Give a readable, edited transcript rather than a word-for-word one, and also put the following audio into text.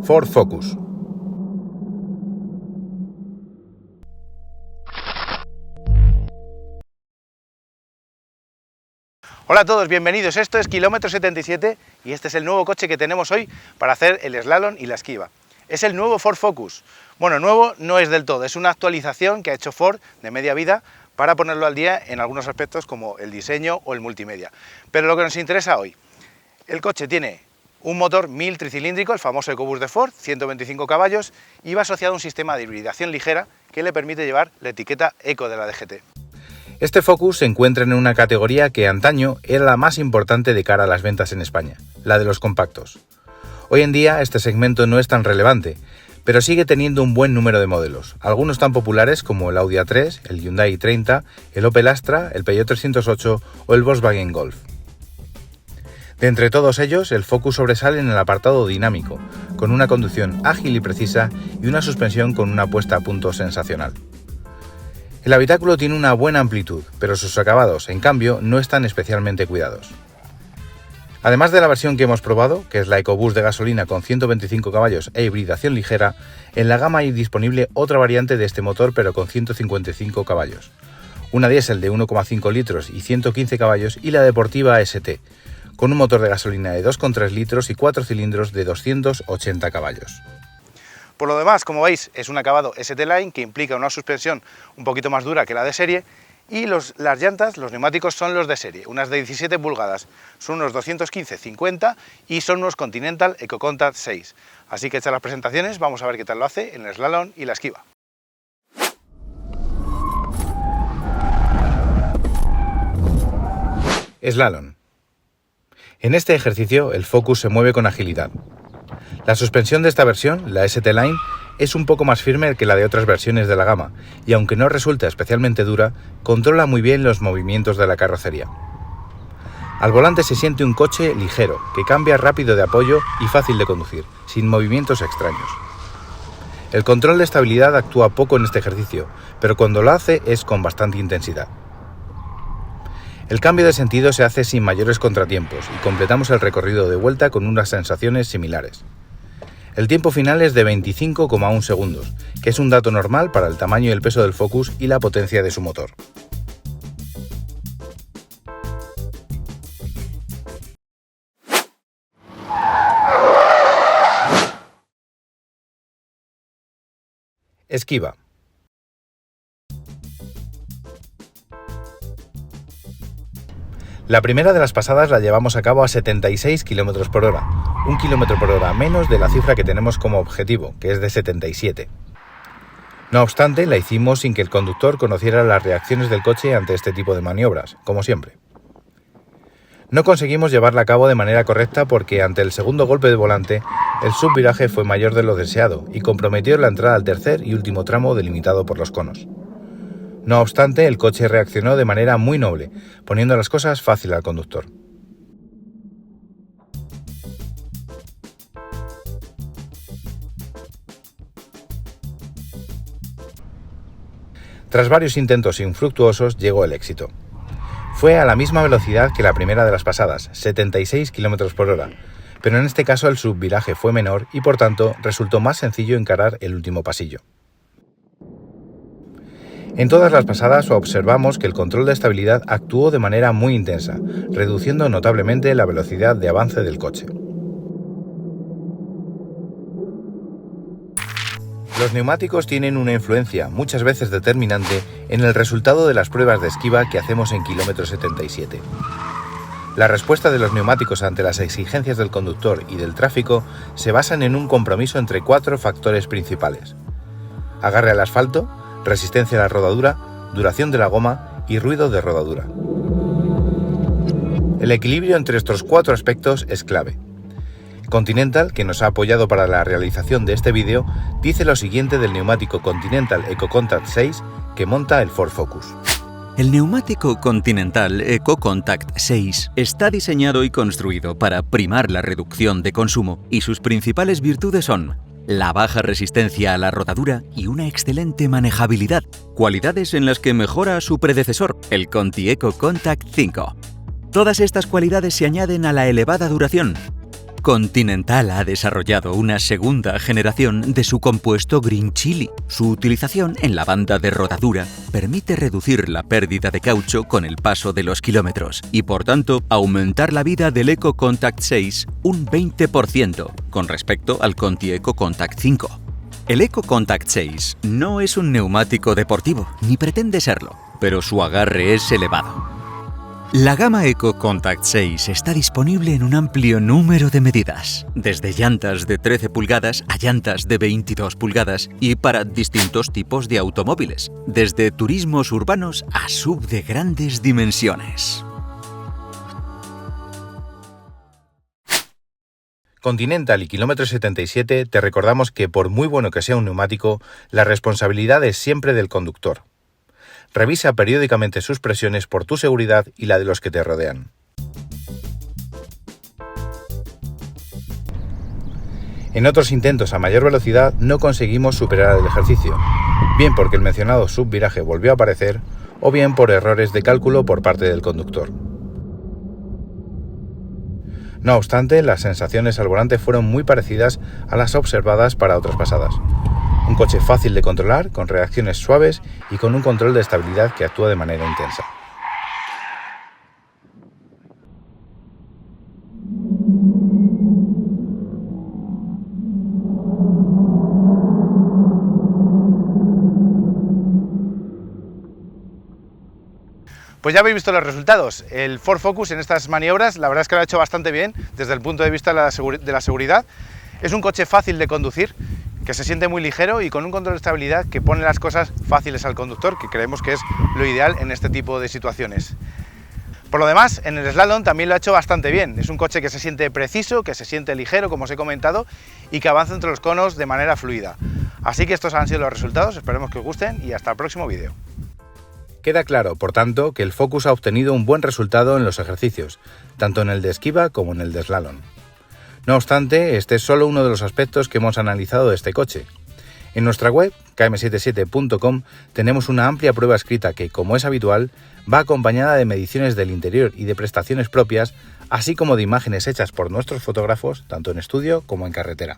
Ford Focus. Hola a todos, bienvenidos. Esto es Kilómetro 77 y este es el nuevo coche que tenemos hoy para hacer el slalom y la esquiva. Es el nuevo Ford Focus. Bueno, nuevo no es del todo, es una actualización que ha hecho Ford de media vida para ponerlo al día en algunos aspectos como el diseño o el multimedia. Pero lo que nos interesa hoy, el coche tiene un motor 1000 tricilíndrico, el famoso EcoBoost de Ford, 125 caballos, y va asociado a un sistema de hibridación ligera que le permite llevar la etiqueta Eco de la DGT. Este Focus se encuentra en una categoría que antaño era la más importante de cara a las ventas en España, la de los compactos. Hoy en día este segmento no es tan relevante, pero sigue teniendo un buen número de modelos, algunos tan populares como el Audi A3, el Hyundai i30, el Opel Astra, el Peugeot 308 o el Volkswagen Golf. De entre todos ellos, el Focus sobresale en el apartado dinámico, con una conducción ágil y precisa y una suspensión con una puesta a punto sensacional. El habitáculo tiene una buena amplitud, pero sus acabados, en cambio, no están especialmente cuidados. Además de la versión que hemos probado, que es la EcoBoost de gasolina con 125 caballos e hibridación ligera, en la gama hay disponible otra variante de este motor pero con 155 caballos. Una diésel de 1,5 litros y 115 caballos y la deportiva ST, con un motor de gasolina de 2,3 litros y 4 cilindros de 280 caballos. Por lo demás, como veis, es un acabado ST-Line que implica una suspensión un poquito más dura que la de serie y las llantas, los neumáticos son los de serie, unas de 17 pulgadas, son unos 215/50 y son unos Continental EcoContact 6. Así que hechas las presentaciones, vamos a ver qué tal lo hace en el slalom y la esquiva. Slalom. En este ejercicio el Focus se mueve con agilidad. La suspensión de esta versión, la ST-Line, es un poco más firme que la de otras versiones de la gama y aunque no resulta especialmente dura, controla muy bien los movimientos de la carrocería. Al volante se siente un coche ligero, que cambia rápido de apoyo y fácil de conducir, sin movimientos extraños. El control de estabilidad actúa poco en este ejercicio, pero cuando lo hace es con bastante intensidad. El cambio de sentido se hace sin mayores contratiempos y completamos el recorrido de vuelta con unas sensaciones similares. El tiempo final es de 25,1 segundos, que es un dato normal para el tamaño y el peso del Focus y la potencia de su motor. Esquiva. La primera de las pasadas la llevamos a cabo a 76 km por hora, 1 km por hora menos de la cifra que tenemos como objetivo, que es de 77. No obstante, la hicimos sin que el conductor conociera las reacciones del coche ante este tipo de maniobras, como siempre. No conseguimos llevarla a cabo de manera correcta porque ante el segundo golpe de volante, el subviraje fue mayor de lo deseado y comprometió la entrada al tercer y último tramo delimitado por los conos. No obstante, el coche reaccionó de manera muy noble, poniendo las cosas fácil al conductor. Tras varios intentos infructuosos, llegó el éxito. Fue a la misma velocidad que la primera de las pasadas, 76 km por hora, pero en este caso el subviraje fue menor y por tanto resultó más sencillo encarar el último pasillo. En todas las pasadas observamos que el control de estabilidad actuó de manera muy intensa, reduciendo notablemente la velocidad de avance del coche. Los neumáticos tienen una influencia, muchas veces determinante, en el resultado de las pruebas de esquiva que hacemos en Kilómetro 77. La respuesta de los neumáticos ante las exigencias del conductor y del tráfico se basan en un compromiso entre 4 factores principales: agarre al asfalto, resistencia a la rodadura, duración de la goma y ruido de rodadura. El equilibrio entre estos 4 aspectos es clave. Continental, que nos ha apoyado para la realización de este vídeo, dice lo siguiente del neumático Continental EcoContact 6 que monta el Ford Focus. El neumático Continental EcoContact 6 está diseñado y construido para primar la reducción de consumo y sus principales virtudes son la baja resistencia a la rodadura y una excelente manejabilidad, cualidades en las que mejora a su predecesor, el Conti EcoContact 5. Todas estas cualidades se añaden a la elevada duración. Continental ha desarrollado una segunda generación de su compuesto Green Chili. Su utilización en la banda de rodadura permite reducir la pérdida de caucho con el paso de los kilómetros y, por tanto, aumentar la vida del Eco Contact 6 un 20% con respecto al Conti Eco Contact 5. El Eco Contact 6 no es un neumático deportivo, ni pretende serlo, pero su agarre es elevado. La gama Eco Contact 6 está disponible en un amplio número de medidas, desde llantas de 13 pulgadas a llantas de 22 pulgadas y para distintos tipos de automóviles, desde turismos urbanos a SUV de grandes dimensiones. Continental y Kilómetro 77 te recordamos que por muy bueno que sea un neumático, la responsabilidad es siempre del conductor. Revisa periódicamente sus presiones por tu seguridad y la de los que te rodean. En otros intentos a mayor velocidad no conseguimos superar el ejercicio, bien porque el mencionado subviraje volvió a aparecer o bien por errores de cálculo por parte del conductor. No obstante, las sensaciones al volante fueron muy parecidas a las observadas para otras pasadas. Un coche fácil de controlar, con reacciones suaves y con un control de estabilidad que actúa de manera intensa. Pues ya habéis visto los resultados. El Ford Focus en estas maniobras, la verdad es que lo ha hecho bastante bien desde el punto de vista de la seguridad. Es un coche fácil de conducir, que se siente muy ligero y con un control de estabilidad que pone las cosas fáciles al conductor, que creemos que es lo ideal en este tipo de situaciones. Por lo demás, en el slalom también lo ha hecho bastante bien. Es un coche que se siente preciso, que se siente ligero, como os he comentado, y que avanza entre los conos de manera fluida. Así que estos han sido los resultados, esperemos que os gusten y hasta el próximo vídeo. Queda claro, por tanto, que el Focus ha obtenido un buen resultado en los ejercicios, tanto en el de esquiva como en el de slalom. No obstante, este es solo uno de los aspectos que hemos analizado de este coche. En nuestra web, km77.com, tenemos una amplia prueba escrita que, como es habitual, va acompañada de mediciones del interior y de prestaciones propias, así como de imágenes hechas por nuestros fotógrafos, tanto en estudio como en carretera.